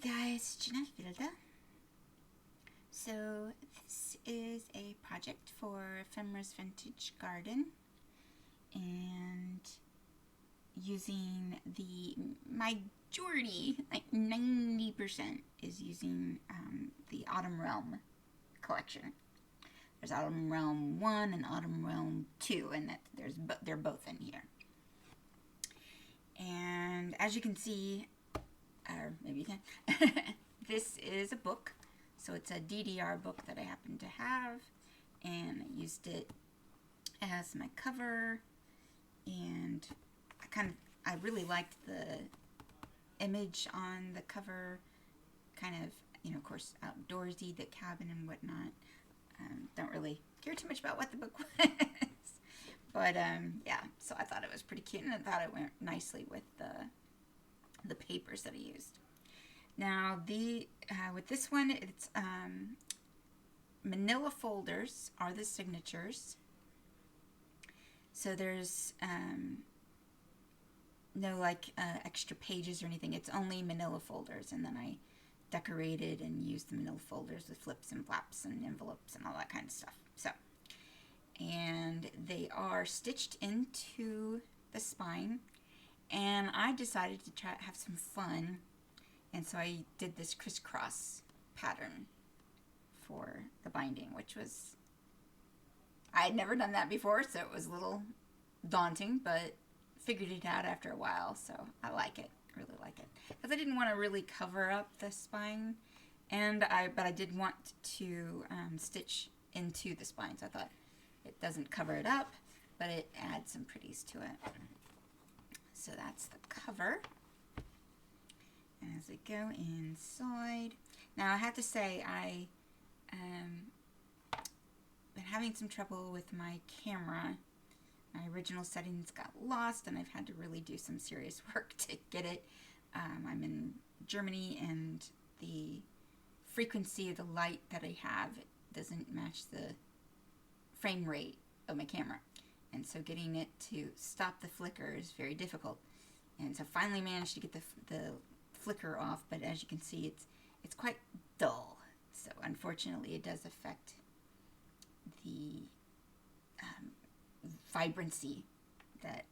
guys, Janelle. So this is a project for Ephemera's Vintage Garden, and using the majority, like 90%, is using the Autumn Realm collection. There's Autumn Realm 1 and Autumn Realm 2, and they're both in here. And as you can see, or maybe you can, this is a book. So it's a DDR book that I happen to have, and I used it as my cover, and I really liked the image on the cover, kind of, of course, outdoorsy, the cabin and whatnot. Don't really care too much about what the book was, but yeah, so I thought it was pretty cute, and I thought it went nicely with the papers that I used. Now, with this one, it's manilla folders are the signatures. So there's no extra pages or anything. It's only manilla folders, and then I decorated and used the manilla folders with flips and flaps and envelopes and all that kind of stuff. So, and they are stitched into the spine, and I decided to try to have some fun. And so I did this crisscross pattern for the binding, which was, I had never done that before, so it was a little daunting, but figured it out after a while, so I like it, really like it. Because I didn't want to really cover up the spine, but I did want to stitch into the spine, so I thought it doesn't cover it up, but it adds some pretties to it. So that's the cover. As we go inside, now I have to say I been having some trouble with my camera. My original settings got lost, and I've had to really do some serious work to get it. I'm in Germany, and the frequency of the light that I have doesn't match the frame rate of my camera, and so getting it to stop the flicker is very difficult. And so finally managed to get the flicker off, but as you can see, it's quite dull. So unfortunately, it does affect the vibrancy that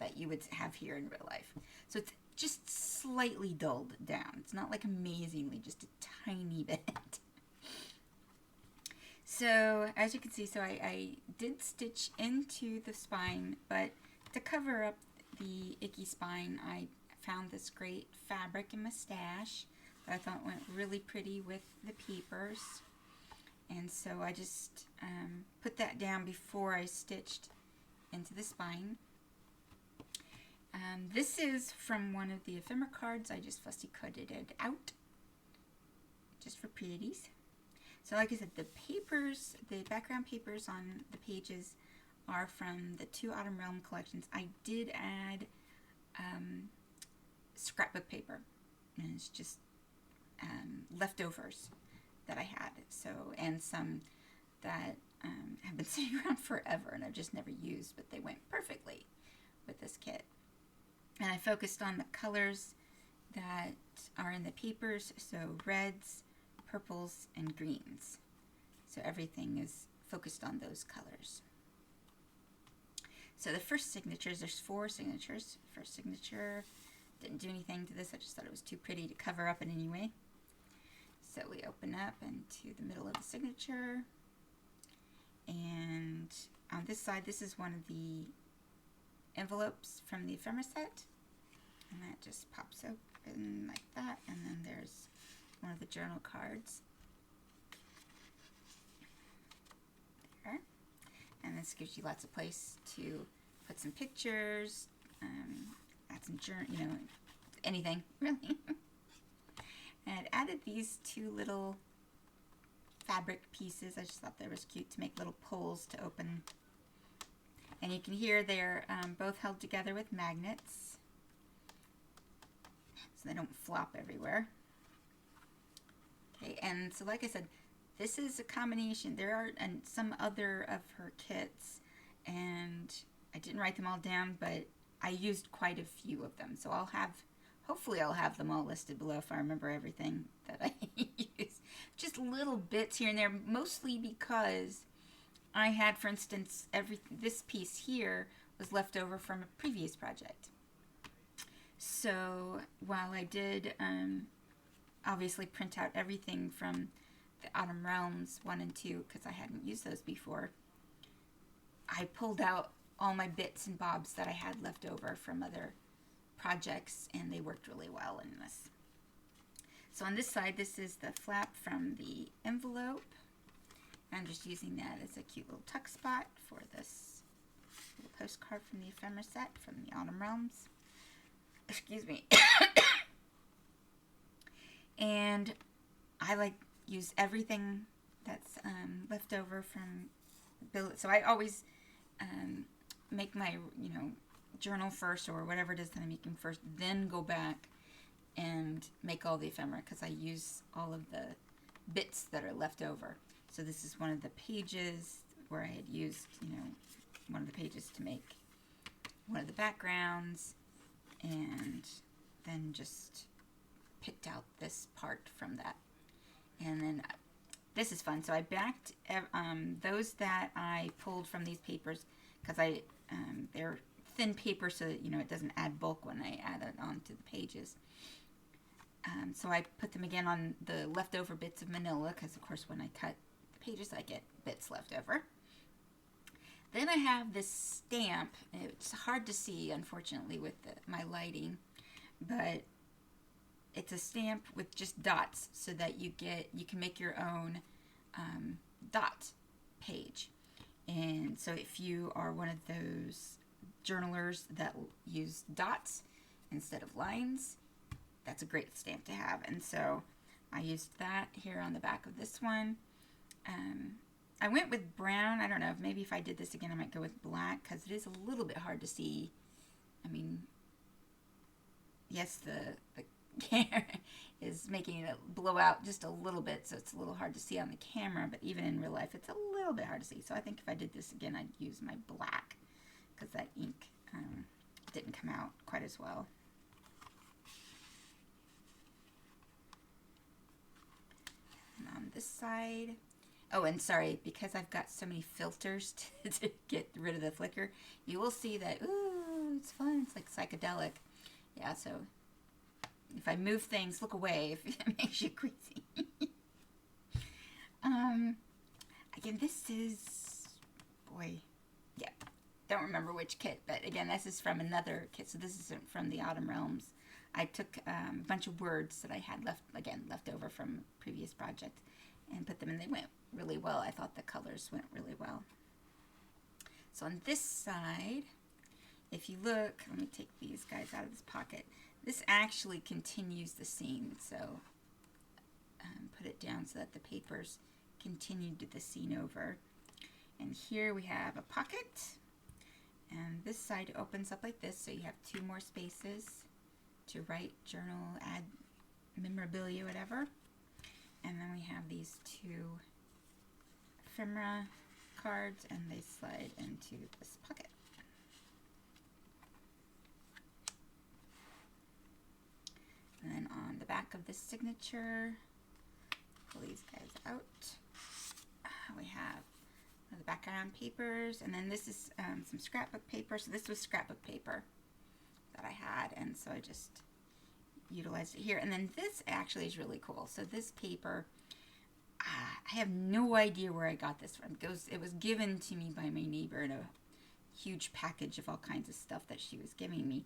that you would have here in real life. So it's just slightly dulled down. It's not like amazingly, just a tiny bit. So as you can see, so I did stitch into the spine, but to cover up the icky spine, I found this great fabric in my stash that I thought went really pretty with the papers, and so I just put that down before I stitched into the spine. This is from one of the ephemera cards. I just fussy cutted it out just for pretties. So like I said, the papers, the background papers on the pages are from the 2 Autumn Realm collections. I did add scrapbook paper, and it's just leftovers that I had, so, and some that have been sitting around forever and I've just never used, but they went perfectly with this kit. And I focused on the colors that are in the papers, so reds, purples, and greens. So everything is focused on those colors. So the first signatures, there's 4 signatures. First signature, didn't do anything to this, I just thought it was too pretty to cover up in any way. So we open up into the middle of the signature, and on this side, this is one of the envelopes from the ephemera set, and that just pops open like that, and then there's one of the journal cards there, and this gives you lots of place to put some pictures, add some anything really. And I added these 2 little fabric pieces. I just thought they was cute to make little pulls to open. And you can hear they're both held together with magnets, so they don't flop everywhere. Okay, and so like I said, this is a combination. There are some other of her kits, and I didn't write them all down, but I used quite a few of them. So I'll have Hopefully I'll have them all listed below if I remember everything that I use. Just little bits here and there, mostly because I had, for instance, this piece here was left over from a previous project. So while I did obviously print out everything from the Autumn Realms 1 and 2, because I hadn't used those before, I pulled out all my bits and bobs that I had left over from other projects, and they worked really well in this. So on this side, this is the flap from the envelope. I'm just using that as a cute little tuck spot for this little postcard from the Ephemera set from the Autumn Realms. Excuse me. And I use everything that's left over from billet. So I always make my journal first, or whatever it is that I'm making first, then go back and make all the ephemera, because I use all of the bits that are left over. So this is one of the pages where I had used one of the pages to make one of the backgrounds, and then just picked out this part from that. And then this is fun. So I backed those that I pulled from these papers, because they're thin paper, so that it doesn't add bulk when I add it onto the pages. So I put them again on the leftover bits of manila, because of course when I cut the pages I get bits left over. Then I have this stamp. It's hard to see, unfortunately, with my lighting, but it's a stamp with just dots, so that you can make your own dot page. And so if you are one of those journalers that use dots instead of lines, that's a great stamp to have. And so I used that here on the back of this one. I went with brown. I don't know, maybe if I did this again I might go with black, because it is a little bit hard to see. I mean, yes, the camera is making it blow out just a little bit, so it's a little hard to see on the camera, but even in real life it's a little bit hard to see. So I think if I did this again I'd use my black, because that ink didn't come out quite as well. And on this side, oh, and sorry, because I've got so many filters to get rid of the flicker, you will see that, ooh, it's fun, it's like psychedelic. Yeah, so if I move things, look away if it makes you crazy. Again, this is, boy, yeah, don't remember which kit, but again, this is from another kit, so this isn't from the Autumn Realms. I took a bunch of words that I had left over from a previous project, and put them in. They went really well. I thought the colors went really well. So on this side, if you look, let me take these guys out of this pocket. This actually continues the scene, so put it down so that the papers continued the scene over. And here we have a pocket, and this side opens up like this, so you have 2 more spaces to write, journal, add memorabilia, whatever. And then we have these 2 ephemera cards, and they slide into this pocket. And then on the back of this signature, pull these guys out. We have the background papers, and then this is some scrapbook paper. So this was scrapbook paper that I had, and so I just utilized it here. And then this actually is really cool. So this paper, I have no idea where I got this from. It was given to me by my neighbor in a huge package of all kinds of stuff that she was giving me.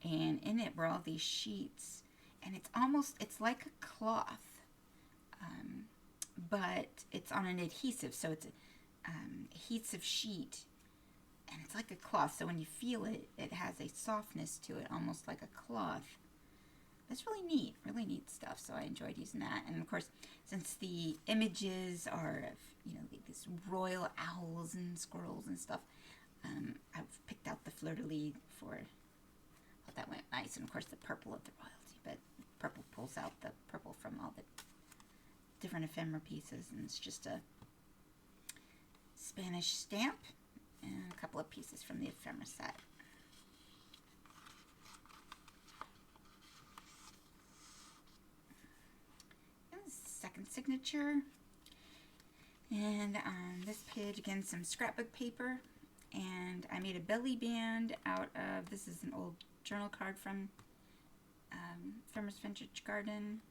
And in it were all these sheets, and it's like a cloth, but it's on an adhesive, so it's an adhesive sheet, and it's like a cloth, so when you feel it, it has a softness to it, almost like a cloth. That's really neat stuff, so I enjoyed using that. And of course, since the images are of, these royal owls and squirrels and stuff, I've picked out the fleur-de-lis for, well, that went nice, and of course the purple of the royalty, but purple pulls out the purple from all the different ephemera pieces, and it's just a Spanish stamp and a couple of pieces from the ephemera set. signature. And on this page, again, some scrapbook paper. And I made a belly band out of, this is an old journal card from Farmer's Vintage Garden.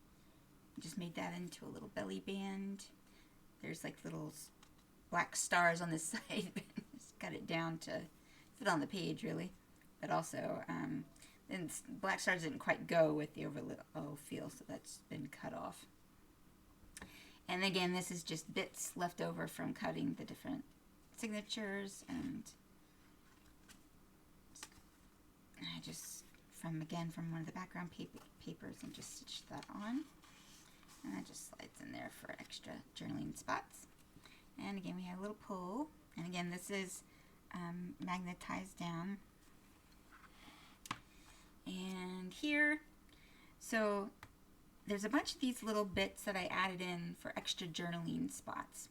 Just made that into a little belly band. There's like little black stars on this side. Just cut it down to fit on the page, really. But also, and black stars didn't quite go with the overlay feel, so that's been cut off. And again, this is just bits left over from cutting the different signatures, and I just, from one of the background papers, and just stitched that on. And that just slides in there for extra journaling spots. And again, we have a little pull. And again, this is magnetized down. And here, so there's a bunch of these little bits that I added in for extra journaling spots.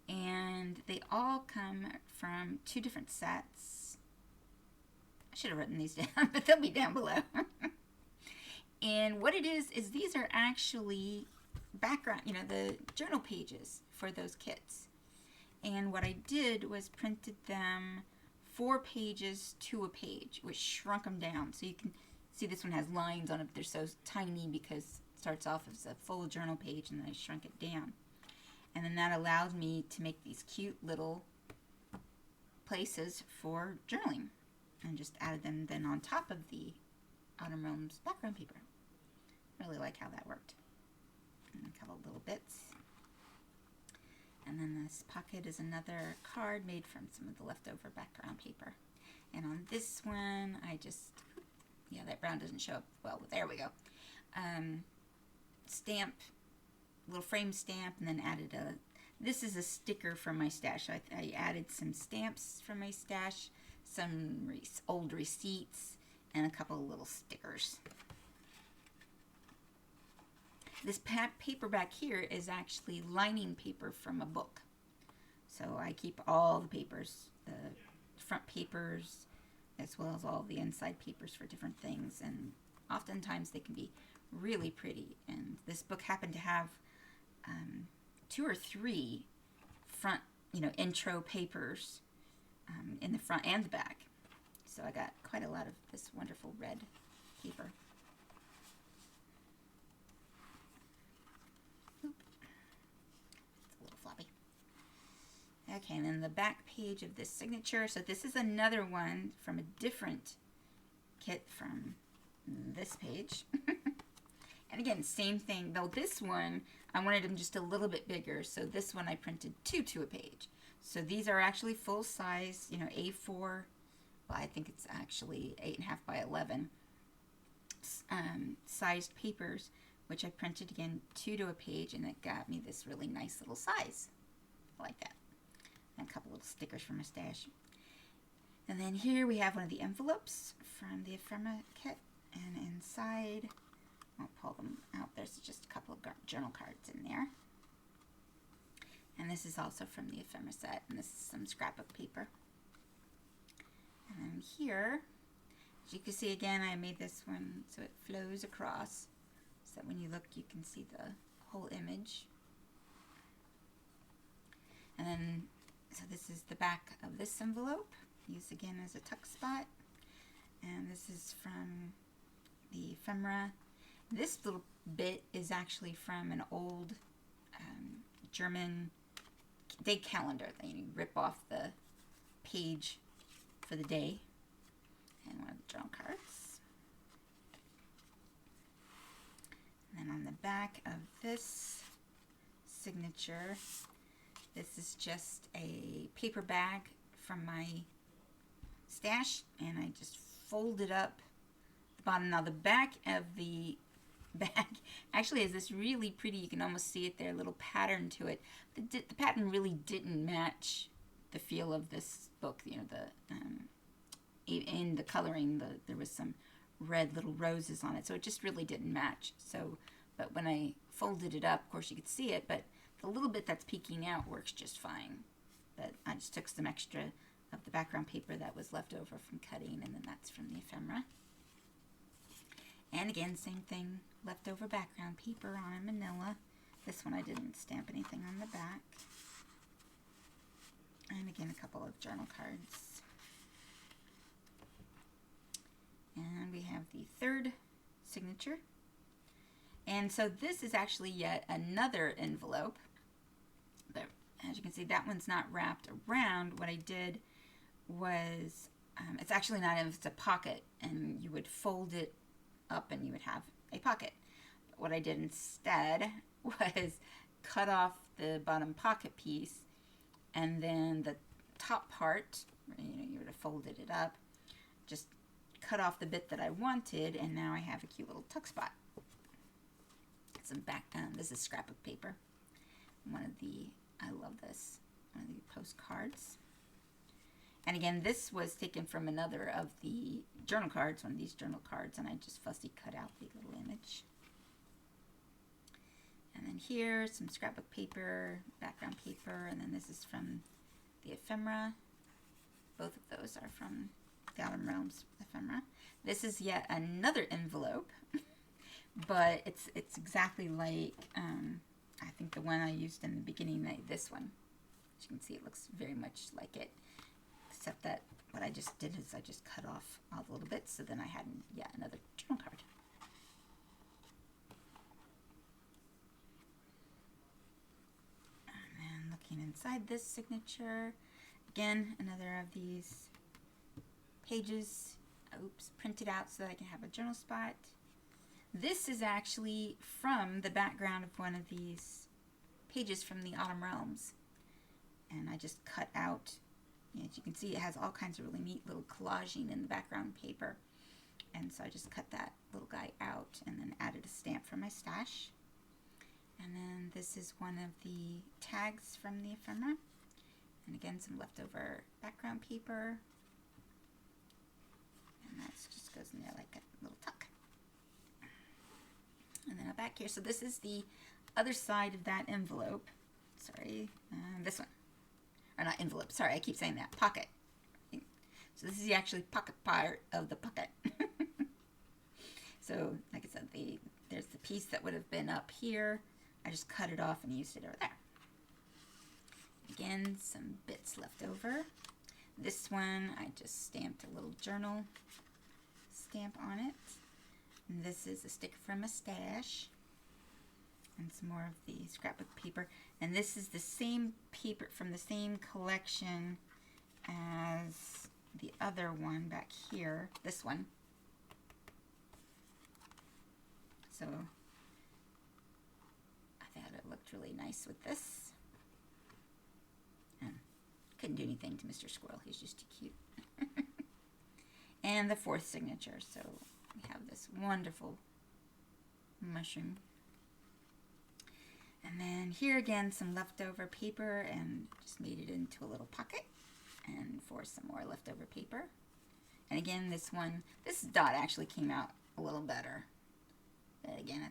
And they all come from 2 different sets. I should have written these down, but they'll be down below. And what it is these are actually background, the journal pages for those kits. And what I did was printed them 4 pages to a page, which shrunk them down. So you can see this one has lines on it, but they're so tiny because it starts off as a full journal page, and then I shrunk it down. And then that allowed me to make these cute little places for journaling, and just added them then on top of the Autumn Realms background paper. Really like how that worked. And a couple little bits. And then this pocket is another card made from some of the leftover background paper. And on this one, I just, that brown doesn't show up well, but there we go. Stamp, little frame stamp, and then added this is a sticker from my stash. I added some stamps from my stash, some old receipts, and a couple of little stickers. This paper back here is actually lining paper from a book. So I keep all the papers, the front papers, as well as all the inside papers for different things. And oftentimes they can be really pretty. And this book happened to have 2 or 3 front, intro papers in the front and the back. So I got quite a lot of this wonderful red paper. Okay, and then the back page of this signature. So this is another one from a different kit from this page. And again, same thing, though this one, I wanted them just a little bit bigger. So this one I printed 2 to a page. So these are actually full size, A4, well, I think it's actually 8.5 by 11 sized papers, which I printed again 2 to a page, and it got me this really nice little size. I like that. And a couple little stickers from my stash. And then here we have one of the envelopes from the Ephemera kit, and inside, I'll pull them out, there's just a couple of journal cards in there. And this is also from the Ephemera set, and this is some scrapbook paper. And then here, as you can see again, I made this one so it flows across, so that when you look you can see the whole image. And then, so this is the back of this envelope, used again as a tuck spot. And this is from the Ephemera. This little bit is actually from an old German day calendar. You rip off the page for the day. And one of the journal cards. And then on the back of this signature, this is just a paper bag from my stash, and I just folded up the bottom. Now the back of the bag actually has this really pretty, you can almost see it there, little pattern to it. The pattern really didn't match the feel of this book. In the coloring, there was some red little roses on it, so it just really didn't match. So, but when I folded it up, of course you could see it, but the little bit that's peeking out works just fine. But I just took some extra of the background paper that was left over from cutting, and then that's from the Ephemera. And again, same thing, leftover background paper on a manilla. This one I didn't stamp anything on the back. And again, a couple of journal cards. And we have the third signature. And so this is actually yet another envelope. But as you can see, that one's not wrapped around. What I did was, it's actually not, it's a pocket, and you would fold it up and you would have a pocket. But what I did instead was cut off the bottom pocket piece, and then the top part, you would have folded it up, just cut off the bit that I wanted, and now I have a cute little tuck spot. Some back, this is scrapbook paper. I love this, one of the postcards. And again, this was taken from another of the journal cards, one of these journal cards, and I just fussy cut out the little image. And then here, some scrapbook paper, background paper, and then this is from the Ephemera. Both of those are from the Autumn Realms Ephemera. This is yet another envelope, but it's exactly like, I think the one I used in the beginning, this one. As you can see, it looks very much like it, except that what I just did is I just cut off all the little bits, so then I had yet another journal card. And then looking inside this signature, again, another of these pages, printed out so that I can have a journal spot. This is actually from the background of one of these pages from the Autumn Realms. And I just cut out, as you can see, it has all kinds of really neat little collaging in the background paper. And so I just cut that little guy out and then added a stamp for my stash. And then this is one of the tags from the Ephemera. And again, some leftover background paper. And that just goes in there like a little tuck. And then back here, so this is the other side of that envelope. Sorry, this one. Or not envelope, sorry, I keep saying that. Pocket. So this is the actually pocket part of the pocket. So, like I said, there's the piece that would have been up here. I just cut it off and used it over there. Again, some bits left over. This one, I just stamped a little journal stamp on it. And this is a sticker from a stash. And some more of the scrapbook paper. And this is the same paper from the same collection as the other one back here. This one. So I thought it looked really nice with this. And couldn't do anything to Mr. Squirrel. He's just too cute. And the fourth signature. So we have this wonderful mushroom. And then here again, some leftover paper, and just made it into a little pocket. And for some more leftover paper. And again, this dot actually came out a little better. But again,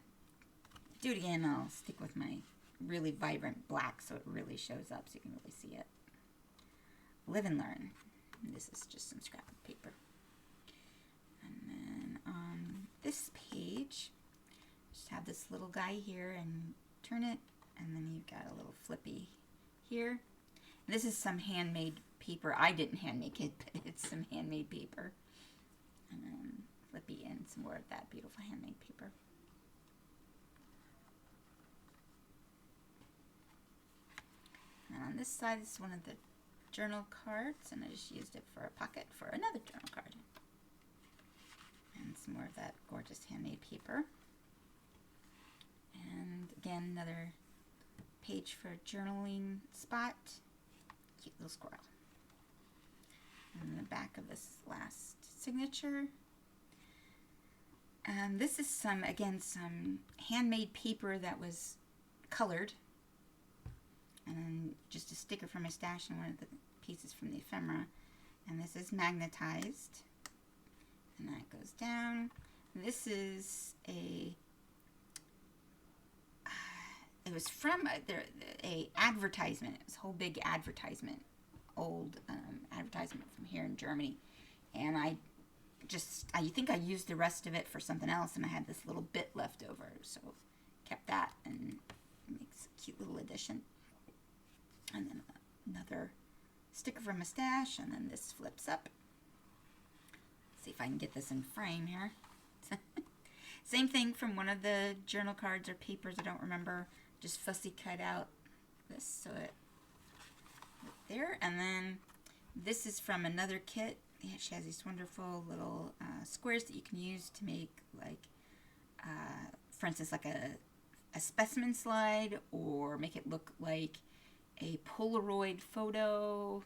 do it again, I'll stick with my really vibrant black so it really shows up so you can really see it. Live and learn. And this is just some scrapbook paper. And then on this page, just have this little guy here and turn it, and then you've got a little flippy here. And this is some handmade paper. I didn't hand make it, but it's some handmade paper. And then flippy and some more of that beautiful handmade paper. And on this side, this is one of the journal cards, and I just used it for a pocket for another journal card. And some more of that gorgeous handmade paper. And again, another page for a journaling spot. Cute little squirrel. And the back of this last signature. And this is some handmade paper that was colored. And then just a sticker from my stash and one of the pieces from the Ephemera. And this is magnetized. And that goes down. This is it was from a advertisement. It was a whole big advertisement, old advertisement from here in Germany. And I think I used the rest of it for something else, and I had this little bit left over, so kept that and make cute little addition. And then another sticker from a stash, and then this flips up. Let's see if I can get this in frame here. Same thing from one of the journal cards or papers, I don't remember. Just fussy cut out this so it right there. And then this is from another kit. Yeah, she has these wonderful little squares that you can use to make, like, for instance, like a specimen slide, or make it look like a Polaroid photo,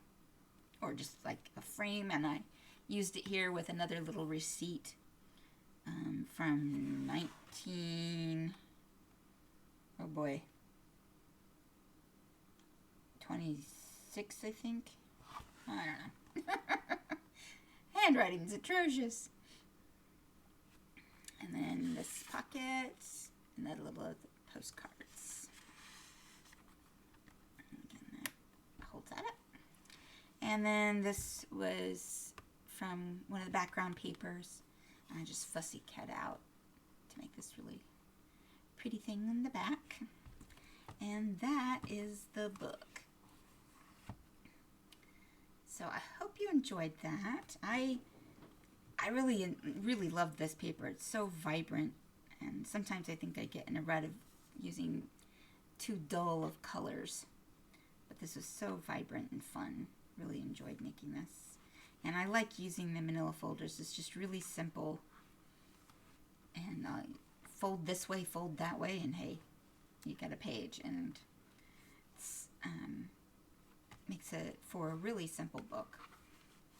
or just like a frame. And I used it here with another little receipt from 26, I think. I don't know. Handwriting's atrocious. And then this pocket, and that little postcards. Again, that holds that up. And then this was from one of the background papers. And I just fussy cut out to make this really pretty thing in the back. And that is the book. So I hope you enjoyed that. I really love this paper. It's so vibrant, and sometimes I think I get in a rut of using too dull of colors. But this was so vibrant and fun. Really enjoyed making this. And I like using the manila folders. It's just really simple. And fold this way, fold that way, and hey, you got a page. And it's makes it for a really simple book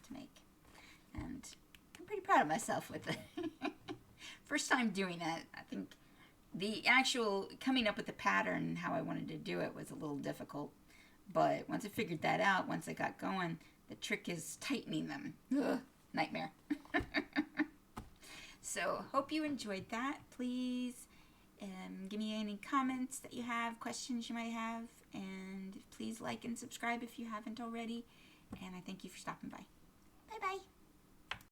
to make. And I'm pretty proud of myself with it. First time doing it. I think the actual coming up with the pattern and how I wanted to do it was a little difficult. But once I figured that out, once I got going, the trick is tightening them. Ugh, nightmare. So, hope you enjoyed that. Please give me any comments that you have, questions you might have, and please like and subscribe if you haven't already. And I thank you for stopping by. Bye-bye.